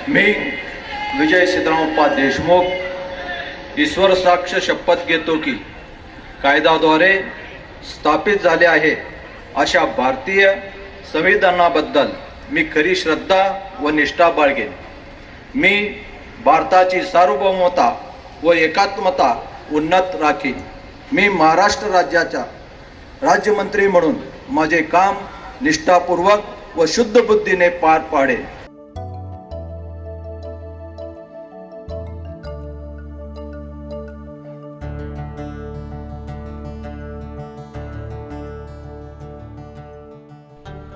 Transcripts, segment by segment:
मी विजय सिद्धरामप्पा देशमुख ईश्वर साक्ष शपथ घेतो की कायद्याद्वारे स्थापित झाले आहे अशा भारतीय संविधानाबद्दल मी खरी श्रद्धा व निष्ठा बाळगेन। मी भारताची सार्वभौमता व एकात्मता उन्नत राखीन। मी महाराष्ट्र राज्याचा राज्यमंत्री म्हणून माझे काम निष्ठापूर्वक व शुद्ध बुद्धीने पार पाडेन।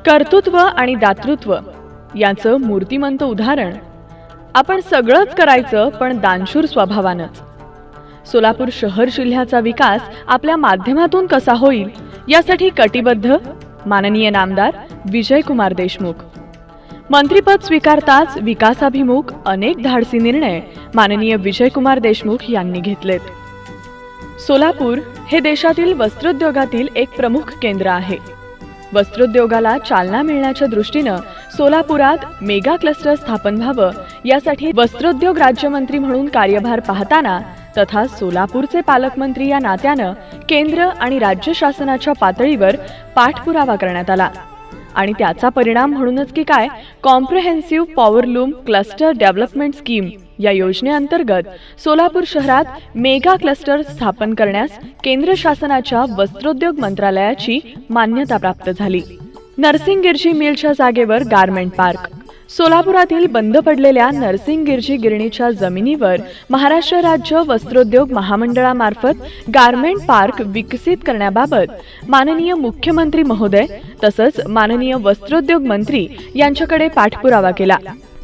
कर्तृत्व आणि दातृत्व याचं मूर्तिमंत उदाहरण। आपण सगळंच करायचं पण दानशूर स्वभावानंच। सोलापूर शहर जिल्ह्याचा विकास आपल्या माध्यमातून कसा होईल यासाठी कटिबद्ध माननीय नामदार विजयकुमार देशमुख। मंत्रिपद स्वीकारताच विकासाभिमुख अनेक धाडसी निर्णय माननीय विजयकुमार देशमुख यांनी घेतलेत। सोलापूर हे देशातील वस्त्रोद्योगातील एक प्रमुख केंद्र आहे। वस्त्रोद्योगाला चालना मिळण्याच्या दृष्टीनं सोलापुरात मेगा क्लस्टर स्थापन व्हावं यासाठी वस्त्रोद्योग राज्यमंत्री म्हणून कार्यभार पाहताना तथा सोलापूरचे पालकमंत्री या नात्यानं केंद्र आणि राज्य शासनाच्या पातळीवर पाठपुरावा करण्यात आला आणि त्याचा परिणाम म्हणूनच की काय comprehensive powerloom cluster development scheme या योजनेअंतर्गत सोलापूर शहरात मेगा क्लस्टर स्थापन करण्यास केंद्र शासनाच्या वस्त्रोद्योग मंत्रालयाची मान्यता प्राप्त झाली। नरसिंग गिरजी मिलच्या जागेवर गारमेंट पार्क। सोलापुरातील बंद पडलेल्या नरसिंग गिरजी गिरणीच्या जमिनीवर महाराष्ट्र राज्य वस्त्रोद्योग महामंडळामार्फत गारमेंट पार्क विकसित करण्याबाबत माननीय मुख्यमंत्री महोदय तसंच माननीय वस्त्रोद्योग मंत्री यांच्याकडे पाठपुरावा केला।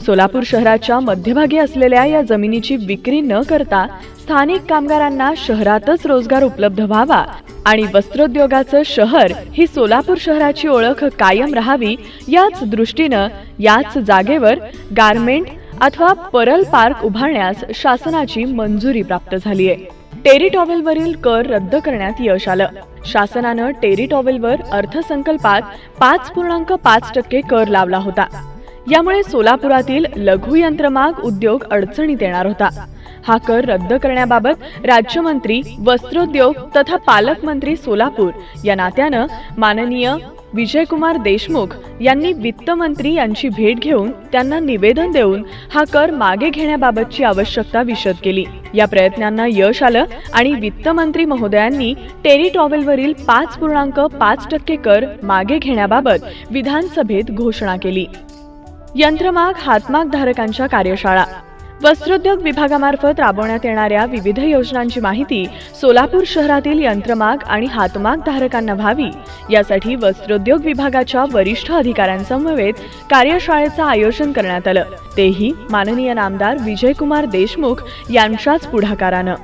सोलापूर शहराच्या मध्यभागी असलेल्या या जमिनीची विक्री न करता स्थानिक कामगारांना शहरातच रोजगार उपलब्ध व्हावा आणि वस्त्रोद्योगाचं शहर ही सोलापूर शहराची ओळख कायम राहावी याच दृष्टीनं याच जागेवर गारमेंट अथवा परल पार्क उभारण्यास शासनाची मंजुरी प्राप्त झाली आहे। टेरी टॉवेलवरील कर रद्द करण्यात यश आलं। शासनानं टेरी टॉवेलवर अर्थसंकल्पात 5.5% कर लावला होता। यामुळे सोलापुरातील लघु यंत्रमाग उद्योग अडचणीत येणार होता। हा कर रद्द करण्याबाबत राज्यमंत्री वस्त्रोद्योग तथा पालकमंत्री सोलापूर या नात्यानं माननीय विजयकुमार देशमुख यांनी वित्तमंत्री यांची भेट घेऊन त्यांना निवेदन देऊन हा कर मागे घेण्याबाबतची आवश्यकता विशद केली। या प्रयत्नांना यश आलं आणि वित्तमंत्री महोदयांनी टेरी टॉवेलवरील 5.5% कर मागे घेण्याबाबत विधानसभेत घोषणा केली। यंत्रमाग हातमाग धारकांच्या कार्यशाळा। वस्त्रोद्योग विभागामार्फत राबवण्यात येणाऱ्या विविध योजनांची माहिती सोलापूर शहरातील यंत्रमाग आणि हातमाग धारकांना व्हावी यासाठी वस्त्रोद्योग विभागाच्या वरिष्ठ अधिकाऱ्यांसमवेत कार्यशाळेचं आयोजन करण्यात आलं, तेही माननीय नामदार विजयकुमार देशमुख यांच्याच पुढाकारानं।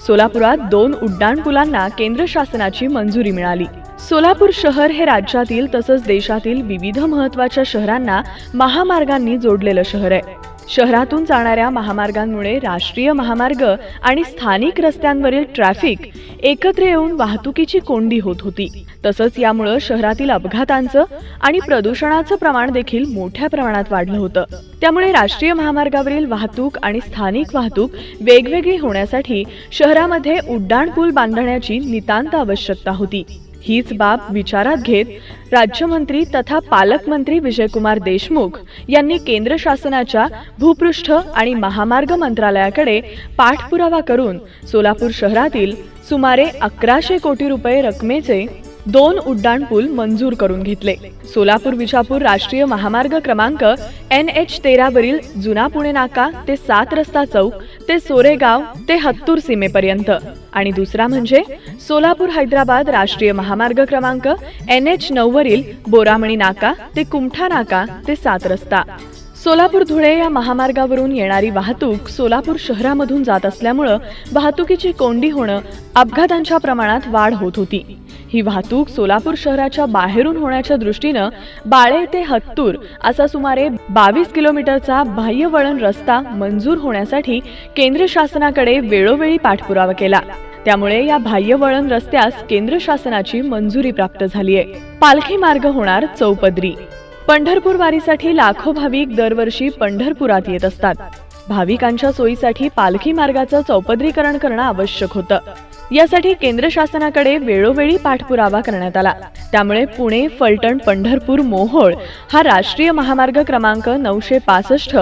सोलापुरात 2 उड्डाणपुलांना केंद्र शासनाची मंजुरी मिळाली। सोलापूर शहर हे राज्यातील तसंच देशातील विविध महत्त्वाच्या शहरांना महामार्गांनी जोडलेलं शहर आहे। शहरातून जाणाऱ्या महामार्गांमुळे राष्ट्रीय महामार्ग आणि स्थानिक रस्त्यांवरील ट्रॅफिक एकत्र येऊन वाहतुकीची कोंडी होत होती। तसंच यामुळे शहरातील अपघातांचं आणि प्रदूषणाचं प्रमाण देखील मोठ्या प्रमाणात वाढलं होतं। त्यामुळे राष्ट्रीय महामार्गावरील वाहतूक आणि स्थानिक वाहतूक वेगवेगळी होण्यासाठी शहरामध्ये उड्डाणपूल बांधण्याची नितांत आवश्यकता होती। हीच बाब विचारात घेत राज्यमंत्री तथा पालकमंत्री विजयकुमार देशमुख यांनी केंद्र शासनाच्या भूपृष्ठ आणि महामार्ग मंत्रालयाकडे पाठपुरावा करून सोलापूर शहरातील सुमारे 1100 कोटी रुपये रकमेचे 2 उड्डाणपूल मंजूर करून घेतले। सोलापूर विजापूर राष्ट्रीय महामार्ग क्रमांक NH13 वरील जुना पुणे नाका ते 7 रस्ता चौक ते सोरेगाव ते हत्तूर सीमेपर्यंत आणि दुसरा म्हणजे सोलापूर हैदराबाद राष्ट्रीय महामार्ग क्रमांक NH9 वरील बोरामणी नाका ते कुमठा नाका ते 7 रस्ता। सोलापूर धुळे या महामार्गावरून येणारी वाहतूक सोलापूर शहरामधून जात असल्यामुळे वाहतुकीची कोंडी होणं, अपघातांच्या प्रमाणात वाढ होत होती। ही वाहतूक सोलापूर शहराच्या बाहेरून होण्याच्या दृष्टीनं बाळे ते हत्तूर असा सुमारे 22 किलोमीटरचा बाह्य वळण रस्ता मंजूर होण्यासाठी केंद्र शासनाकडे वेळोवेळी पाठपुरावा केला। त्यामुळे या बाह्य वळण रस्त्यास केंद्र शासनाची मंजुरी प्राप्त झाली आहे। पालखी मार्ग होणार चौपदरी। पंढरपूर वारीसाठी लाखो भाविक दरवर्षी पंढरपुरात येत असतात. भाविकांच्या सोयीसाठी पालखी मार्गाचं चौपदरीकरण करणं आवश्यक होतं. यासाठी केंद्र शासनाकडे वेळोवेळी पाठपुरावा करण्यात आला. त्यामुळे पुणे, फलटण, पंढरपूर, मोहोळ हा राष्ट्रीय महामार्ग क्रमांक 965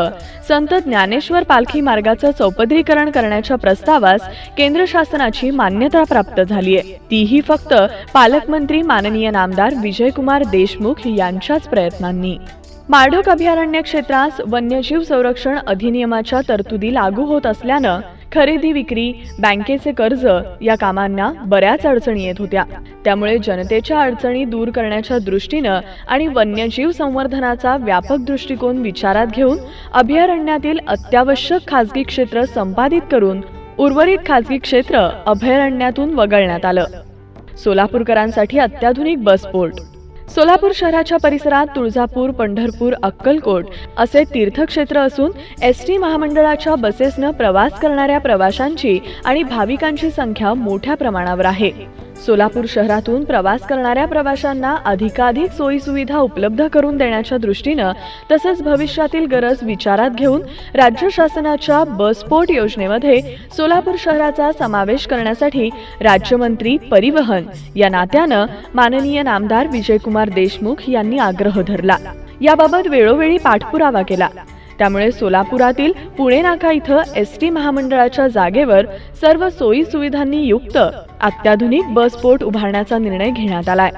संत ज्ञानेश्वर पालखी मार्गाचं चौपदरीकरण करण्याच्या प्रस्तावास केंद्र शासनाची मान्यता प्राप्त झाली आहे. तीही फक्त पालकमंत्री माननीय नामदार विजयकुमार देशमुख यांच्याच प्रयत्नांनी. माळढोक अभयारण्य क्षेत्रास वन्यजीव संरक्षण अधिनियमाच्या तरतुदी लागू होत असल्यानं खरेदी विक्री, बँकेचे कर्ज या कामांना बऱ्याच अडचणी येत होत्या. त्यामुळे जनतेच्या अडचणी दूर करण्याच्या दृष्टीनं आणि वन्यजीव संवर्धनाचा व्यापक दृष्टिकोन विचारात घेऊन अभयारण्यातील अत्यावश्यक खासगी क्षेत्र संपादित करून उर्वरित खासगी क्षेत्र अभयारण्यातून वगळण्यात आलं. सोलापूरकरांसाठी अत्याधुनिक बसपोर्ट. सोलापूर शहराच्या परिसरात तुळजापूर, पंढरपूर, अक्कलकोट असे तीर्थक्षेत्र असून एसटी महामंडळाच्या बसेसनं प्रवास करणाऱ्या प्रवाशांची आणि भाविकांची संख्या मोठ्या प्रमाणावर आहे. सोलापूर शहरातून प्रवास करणाऱ्या प्रवाशांना अधिकाधिक सोयी सुविधा उपलब्ध करून देण्याच्या दृष्टीनं तसंच भविष्यातील गरज विचारात घेऊन राज्य शासनाच्या बसपोर्ट योजनेमध्ये सोलापूर शहराचा समावेश करण्यासाठी राज्यमंत्री परिवहन या नात्यानं माननीय नामदार विजयकुमार देशमुख यांनी आग्रह धरला. याबाबत वेळोवेळी पाठपुरावा केला. त्यामुळे सोलापुरातील पुणे नाका इथं एसटी महामंडळाच्या जागेवर सर्व सोयी सुविधांनी युक्त अत्याधुनिक बसपोर्ट उभारण्याचा निर्णय घेण्यात आलाय.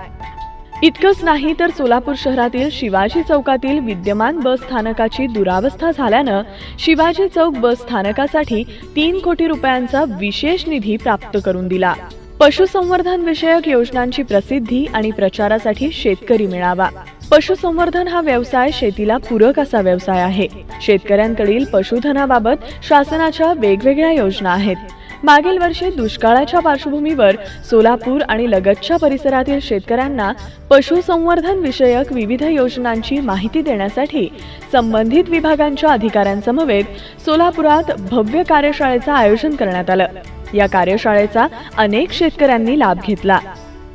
इतकंच नाही तर सोलापूर शहरातील शिवाजी चौकातील विद्यमान बस स्थानकाची दुरावस्था झाल्यानं शिवाजी चौक बस स्थानकासाठी 3 कोटी रुपयांचा विशेष निधी प्राप्त करून दिला. पशुसंवर्धन विषयक योजनांची प्रसिद्धी आणि प्रचारासाठी शेतकरी मेळावा. पशुसंवर्धन हा व्यवसाय शेतीला पूरक असा व्यवसाय आहे. शेतकऱ्यांकडील पशुधनाबाबत शासनाच्या वेगवेगळ्या योजना आहेत. मागील वर्षी दुष्काळाच्या पार्श्वभूमीवर सोलापूर आणि लगतच्या परिसरातील शेतकऱ्यांना पशुसंवर्धन विषयक विविध योजनांची माहिती देण्यासाठी संबंधित विभागांच्या अधिकाऱ्यांसमवेत सोलापुरात भव्य कार्यशाळेचं आयोजन करण्यात आलं. या कार्यशाळेचा अनेक शेतकऱ्यांनी लाभ घेतला.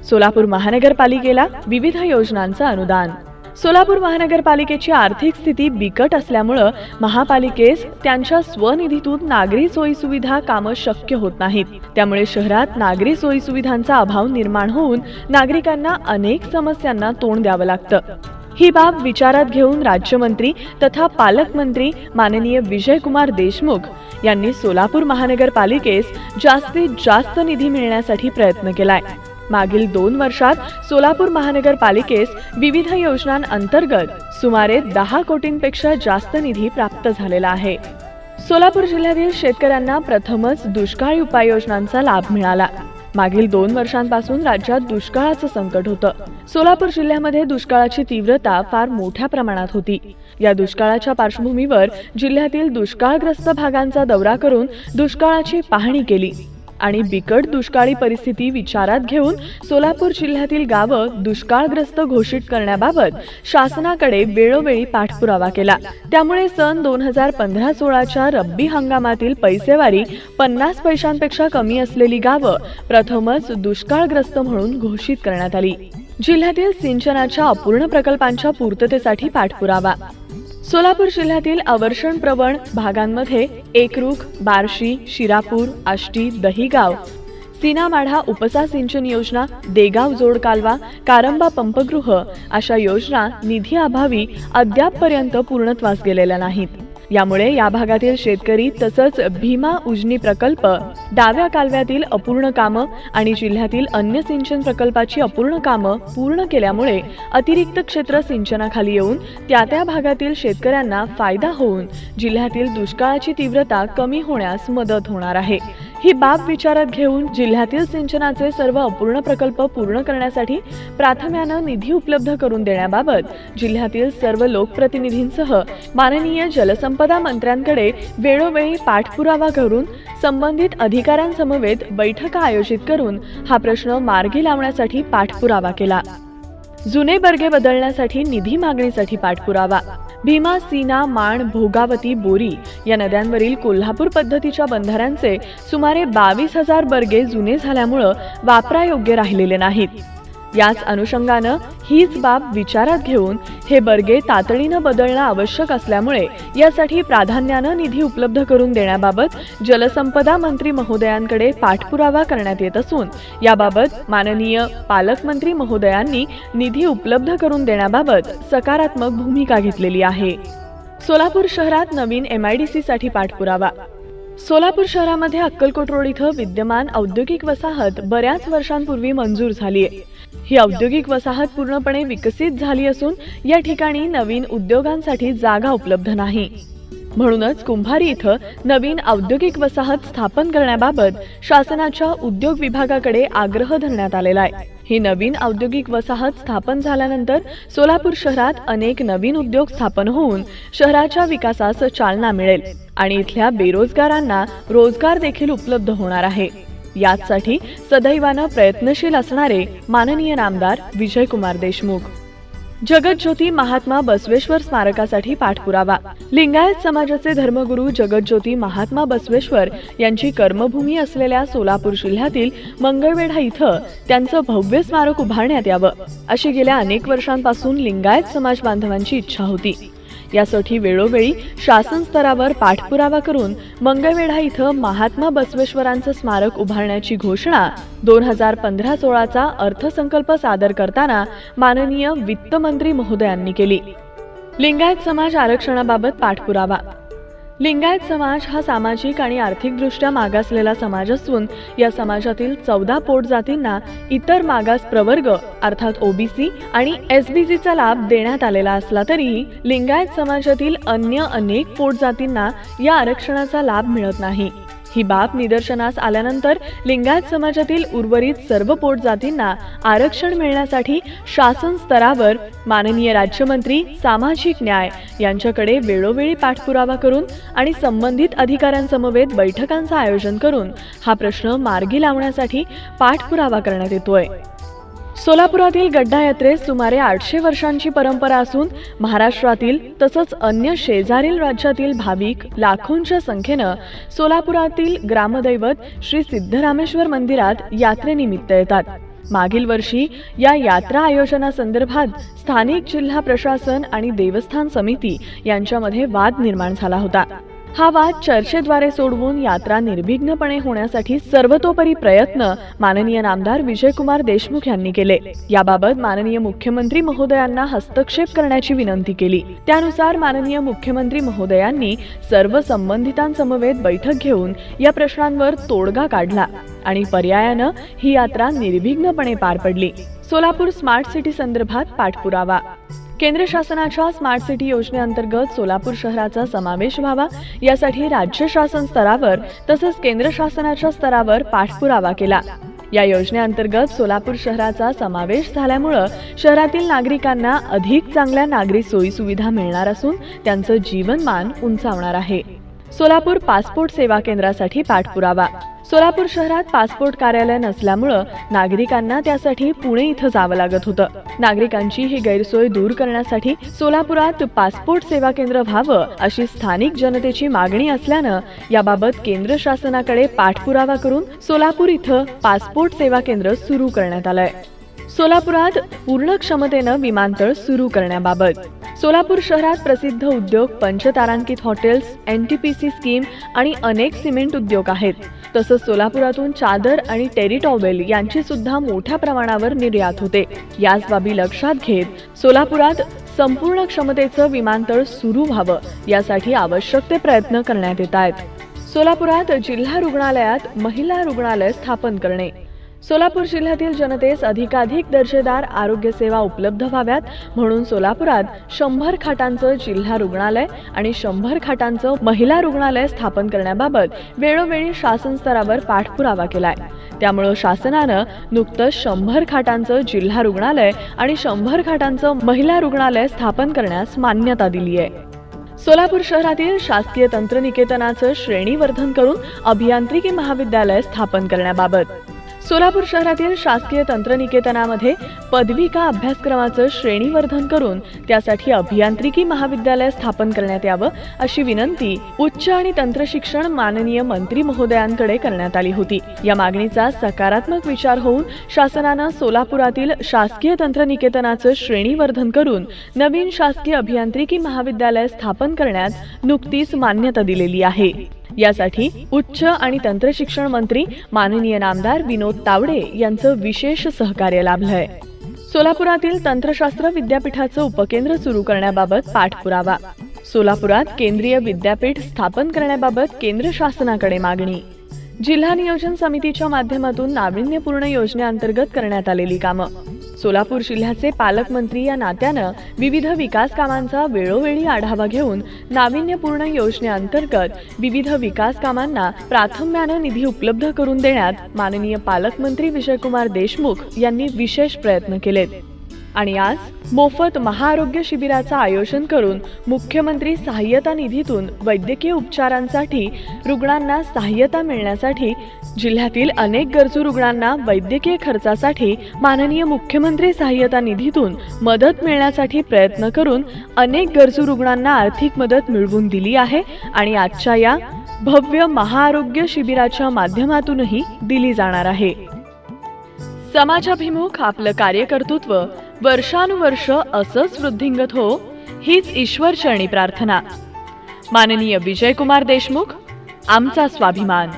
सोलापूर महानगरपालिकेला विविध योजनांचं अनुदान. सोलापूर महानगरपालिकेची आर्थिक स्थिती बिकट असल्यामुळं महापालिकेस त्यांच्या स्वनिधीतून नागरी सोयी सुविधा कामं शक्य होत नाहीत. त्यामुळे शहरात नागरी सोयी सुविधांचा अभाव निर्माण होऊन नागरिकांना अनेक समस्यांना तोंड द्यावं लागतं. ही बाब विचारात घेऊन राज्यमंत्री तथा पालकमंत्री माननीय विजयकुमार देशमुख यांनी सोलापूर महानगरपालिकेस जास्तीत जास्त निधी मिळण्यासाठी प्रयत्न केलाय. मागील 2 वर्षात सोलापूर महानगरपालिकेस विविध योजनांअंतर्गत सुमारे 10 कोटींपेक्षा जास्त निधी प्राप्त झालेला आहे. सोलापूर जिल्ह्यातील शेतकऱ्यांना प्रथमच दुष्काळी उपाययोजनांचा लाभ मिळाला. मागील 2 वर्षांपासून राज्यात दुष्काळाचं संकट होतं. सोलापूर जिल्ह्यामध्ये दुष्काळाची तीव्रता फार मोठ्या प्रमाणात होती. या दुष्काळाच्या पार्श्वभूमीवर जिल्ह्यातील दुष्काळग्रस्त भागांचा दौरा करून दुष्काळाची पाहणी केली आणि बिकट दुष्काळी परिस्थिती विचारात घेऊन सोलापूर जिल्ह्यातील गावं दुष्काळग्रस्त घोषित करण्याबाबत शासनाकडे वेळोवेळी पाठपुरावा केला. त्यामुळे सन 2015-16च्या रब्बी हंगामातील पैसेवारी 50 पैशांपेक्षा कमी असलेली गावं प्रथमच दुष्काळग्रस्त म्हणून घोषित करण्यात आली. जिल्ह्यातील सिंचनाच्या अपूर्ण प्रकल्पांच्या पूर्ततेसाठी पाठपुरावा. सोलापूर जिल्ह्यातील अवर्षण प्रवण भागांमध्ये एकरूख, बार्शी, शिरापूर, आष्टी, दहिगाव, सीनामाढा उपसा सिंचन योजना, देगाव जोड कालवा, कारंबा पंपगृह अशा योजना निधी अभावी अद्यापपर्यंत पूर्णत्वास गेलेल्या नाहीत. यामुळे या भागातील शेतकरी तसंच भीमा उजनी प्रकल्प, डाव्या कालव्यातील अपूर्ण कामं आणि जिल्ह्यातील अन्य सिंचन प्रकल्पाची अपूर्ण कामं पूर्ण केल्यामुळे अतिरिक्त क्षेत्र सिंचनाखाली येऊन त्या भागातील शेतकऱ्यांना फायदा होऊन जिल्ह्यातील दुष्काळाची तीव्रता कमी होण्यास मदत होणार आहे. ही बाब विचारात घेऊन जिल्ह्यातील सिंचनाचे सर्व अपूर्ण प्रकल्प पूर्ण करण्यासाठी प्राथम्यानं निधी उपलब्ध करून देण्याबाबत जिल्ह्यातील सर्व लोकप्रतिनिधींसह माननीय जलसंपदा मंत्र्यांकडे वेळोवेळी पाठपुरावा करून संबंधित अधिकाऱ्यांसमवेत बैठका आयोजित करून हा प्रश्न मार्गी लावण्यासाठी पाठपुरावा केला. जुने बर्गे बदलण्यासाठी निधी मागणीसाठी पाठपुरावा. भीमा, सीना, माण, भोगावती, बोरी या नद्यांवरील कोल्हापूर पद्धतीच्या बंधाऱ्यांचे सुमारे 22,000 बर्गे जुने झाल्यामुळं वापरायोग्य राहिलेले नाहीत. याच अनुषंगानं हीच बाब विचारात घेऊन हे बर्गे तातडीनं बदलणं आवश्यक असल्यामुळे यासाठी प्राधान्यानं निधी उपलब्ध करून देण्याबाबत जलसंपदा मंत्री महोदयांकडे पाठपुरावा करण्यात येत असून याबाबत माननीय पालकमंत्री महोदयांनी निधी उपलब्ध करून देण्याबाबत सकारात्मक भूमिका घेतलेली आहे. सोलापूर शहरात नवीन MIDC साठी पाठपुरावा. सोलापूर शहरामध्ये अक्कलकोट रोड इथं विद्यमान औद्योगिक वसाहत बऱ्याच वर्षांपूर्वी मंजूर झाली आहे. ही औद्योगिक वसाहत पूर्णपणे विकसित झाली असून या ठिकाणी नवीन उद्योगांसाठी जागा उपलब्ध नाही. म्हणूनच कुंभारी इथं नवीन औद्योगिक वसाहत स्थापन करण्याबाबत शासनाच्या उद्योग विभागाकडे आग्रह धरण्यात आलेला आहे. ही नवीन औद्योगिक वसाहत स्थापन झाल्यानंतर सोलापूर शहरात अनेक नवीन उद्योग स्थापन होऊन शहराच्या विकासास चालना मिळेल आणि इथल्या बेरोजगारांना रोजगार देखील उपलब्ध होणार आहे. यासाठी सदैवानं प्रयत्नशील असणारे माननीय नामदार विजयकुमार देशमुख. जगज्योती महात्मा बसवेश्वर स्मारकासाठी पाठपुरावा. लिंगायत समाजाचे धर्मगुरू जगज्योती महात्मा बसवेश्वर यांची कर्मभूमी असलेल्या सोलापूर जिल्ह्यातील मंगळवेढा इथं त्यांचं भव्य स्मारक उभारण्यात यावं अशी गेल्या अनेक वर्षांपासून लिंगायत समाज बांधवांची इच्छा होती. यासाठी वेळोवेळी शासन स्तरावर पाठपुरावा करून मंगळवेढा इथं महात्मा बसवेश्वरांचं स्मारक उभारण्याची घोषणा 2015-16चा अर्थसंकल्प सादर करताना माननीय वित्तमंत्री महोदयांनी केली. लिंगायत समाज आरक्षणाबाबत पाठपुरावा. लिंगायत समाज हा सामाजिक आणि आर्थिकदृष्ट्या मागासलेला समाज असून या समाजातील 14 पोटजातींना इतर मागास प्रवर्ग अर्थात OBC आणि SBCचा लाभ देण्यात आलेला असला तरीही लिंगायत समाजातील अन्य अनेक पोटजातींना या आरक्षणाचा लाभ मिळत नाही. ही बाब निदर्शनास आल्यानंतर लिंगायत समाजातील उर्वरित सर्व पोटजातींना आरक्षण मिळण्यासाठी शासन स्तरावर माननीय राज्यमंत्री सामाजिक न्याय यांच्याकडे वेळोवेळी पाठपुरावा करून आणि संबंधित अधिकाऱ्यांसमवेत बैठकांचं आयोजन करून हा प्रश्न मार्गी लावण्यासाठी पाठपुरावा करण्यात येतोय. सोलापुरातील गड्डा यात्रेस सुमारे 800 वर्षांची परंपरा असून महाराष्ट्रातील तसंच अन्य शेजारील राज्यातील भाविक लाखोंच्या संख्येनं सोलापुरातील ग्रामदैवत श्री सिद्धरामेश्वर मंदिरात यात्रेनिमित्त येतात. मागील वर्षी या यात्रा आयोजनासंदर्भात स्थानिक जिल्हा प्रशासन आणि देवस्थान समिती यांच्यामध्ये वाद निर्माण झाला होता. हा वाद चर्चेद्वारे सोडवून यात्रा निर्विघ्नपणे होण्यासाठी सर्वतोपरी प्रयत्न माननीय नामदार विजयकुमार देशमुख यांनी केले. याबाबत माननीय मुख्यमंत्री महोदयांना हस्तक्षेप करण्याची विनंती केली. त्यानुसार माननीय मुख्यमंत्री महोदयांनी सर्व संबंधितांसमवेत बैठक घेऊन या प्रश्नांवर तोडगा काढला आणि पर्यायानं ही यात्रा निर्विघ्नपणे पार पडली. सोलापूर स्मार्ट सिटी संदर्भात पाठपुरावा. केंद्र शासनाच्या स्मार्ट सिटी योजनेअंतर्गत सोलापूर शहराचा समावेश व्हावा यासाठी राज्य शासन स्तरावर तसंच केंद्र शासनाच्या स्तरावर पाठपुरावा केला. या योजनेअंतर्गत सोलापूर शहराचा समावेश झाल्यामुळं शहरातील नागरिकांना अधिक चांगल्या नागरी सोयी सुविधा मिळणार असून त्यांचं जीवनमान उंचावणार आहे. सोलापूर पासपोर्ट सेवा केंद्रासाठी पाठपुरावा. सोलापूर शहरात पासपोर्ट कार्यालय नसल्यामुळं नागरिकांना त्यासाठी पुणे इथं जावं लागत होतं. नागरिकांची ही गैरसोय दूर करण्यासाठी सोलापुरात पासपोर्ट सेवा केंद्र व्हावं अशी स्थानिक जनतेची मागणी असल्यानं याबाबत केंद्र शासनाकडे पाठपुरावा करून सोलापूर इथं पासपोर्ट सेवा केंद्र सुरू करण्यात आलंय. सोलापुरात पूर्ण क्षमतेनं विमानतळ सुरू करण्याबाबत. सोलापूर शहरात प्रसिद्ध उद्योग पंचतारांकित हॉटेल्स, NTPC स्कीम आणि अनेक सिमेंट उद्योग आहेत. तसंच सोलापुरातून चादर आणि टेरी टॉवेल यांची सुद्धा मोठ्या प्रमाणावर निर्यात होते. याच बाबी लक्षात घेत सोलापुरात संपूर्ण क्षमतेचं विमानतळ सुरू व्हावं यासाठी आवश्यक ते प्रयत्न करण्यात येत आहेत. सोलापुरात जिल्हा रुग्णालयात महिला रुग्णालय स्थापन करणे. सोलापूर जिल्ह्यातील जनतेस अधिकाधिक दर्जेदार आरोग्य सेवा उपलब्ध व्हाव्यात म्हणून सोलापुरात 100 खाटांचं जिल्हा रुग्णालय आणि 100 खाटांचं महिला रुग्णालय स्थापन करण्याबाबत वेळोवेळी शासन स्तरावर पाठपुरावा केलाय. त्यामुळे शासनानं नुकतंच 100 खाटांचं जिल्हा रुग्णालय आणि 100 खाटांचं महिला रुग्णालय स्थापन करण्यास मान्यता दिली आहे. सोलापूर शहरातील शासकीय तंत्रनिकेतनाचं श्रेणीवर्धन करून अभियांत्रिकी महाविद्यालय स्थापन करण्याबाबत. सोलापूर शहरातील शासकीय तंत्रनिकेतनामध्ये पदविका अभ्यासक्रमाचं श्रेणीवर्धन करून त्यासाठी अभियांत्रिकी महाविद्यालय स्थापन करण्यात यावं अशी विनंती उच्च आणि तंत्रशिक्षण माननीय मंत्री महोदयांकडे करण्यात आली होती। या मागणीचा सकारात्मक विचार होऊन शासनानं सोलापुरातील शासकीय तंत्रनिकेतनाचं श्रेणीवर्धन करून नवीन शासकीय अभियांत्रिकी महाविद्यालय स्थापन करण्यास नुकतीच मान्यता दिलेली आहे। यासाठी उच्च आणि तंत्रशिक्षण मंत्री माननीय नामदार विनोद तावडे यांचं विशेष सहकार्य लाभलंय। सोलापुरातील तंत्रशास्त्र विद्यापीठाचं उपकेंद्र सुरू करण्याबाबत पाठपुरावा। सोलापुरात केंद्रीय विद्यापीठ स्थापन करण्याबाबत केंद्र शासनाकडे मागणी। जिल्हा नियोजन समितीच्या माध्यमातून नाविन्यपूर्ण योजनेअंतर्गत करण्यात आलेली कामं। सोलापूर जिल्ह्याचे पालकमंत्री या नात्यानं विविध विकास कामांचा वेळोवेळी आढावा घेऊन नाविन्यपूर्ण योजनेअंतर्गत विविध विकास कामांना प्राथम्यानं निधी उपलब्ध करून देण्यात माननीय पालकमंत्री विजयकुमार देशमुख यांनी विशेष प्रयत्न केलेत आणि आज मोफत महाआरोग्य शिबिराचं आयोजन करून मुख्यमंत्री सहाय्यता निधीतून वैद्यकीय उपचारांसाठी रुग्णांना सहाय्यता मिळण्यासाठी जिल्ह्यातील अनेक गरजू रुग्णांना वैद्यकीय खर्चासाठी माननीय मुख्यमंत्री सहाय्यता निधीतून मदत मिळण्यासाठी प्रयत्न करून अनेक गरजू रुग्णांना आर्थिक मदत मिळवून दिली आहे आणि आजच्या या भव्य महाआरोग्य शिबिराच्या माध्यमातूनही दिली जाणार आहे। समाजाभिमुख आपलं कार्यकर्तृत्व वर्षानुवर्ष असंच वृद्धिंगत हो हीच ईश्वरचरणी प्रार्थना। माननीय विजयकुमार देशमुख, आमचा स्वाभिमान।